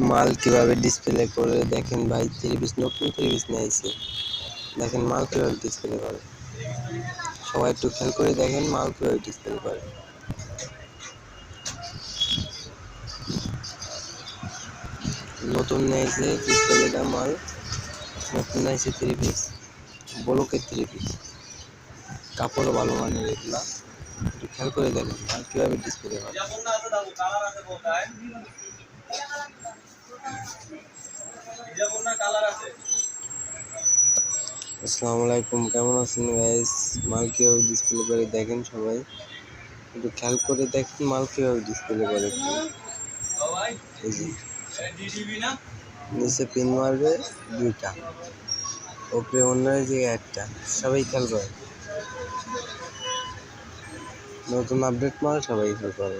মাল কিভাবে ডিসপ্লে করে দেখেন ভাই। 3 পিস নতুন 3 পিস নিয়ে আইছে। দেখেন মাল কিভাবে ডিসপ্লে করে, সবাই একটু খেয়াল করে দেখেন মাল কিভাবে ডিসপ্লে করে। নতুন নিয়ে আইছে ডিসপ্লেটা মাল, নতুন আইছে 3 পিস, ব্লকের 3 পিস, কাপড়ও ভালো মানের। এগুলা একটু খেয়াল করে দেখেন মাল কিভাবে ডিসপ্লে করে। আসসালামু আলাইকুম, কেমন আছেন গাইস? মাল কিভাবে ডিসপ্লে করে দেখেন, সবাই একটু খেয়াল করে দেখেন মাল কিভাবে ডিসপ্লে করে। নিচে পিন মারবে 2টা, উপরে অন্য জায়গায় 1টা, সবাই খেয়াল করে। নতুন আপডেট মাল সবাই খেয়াল করে।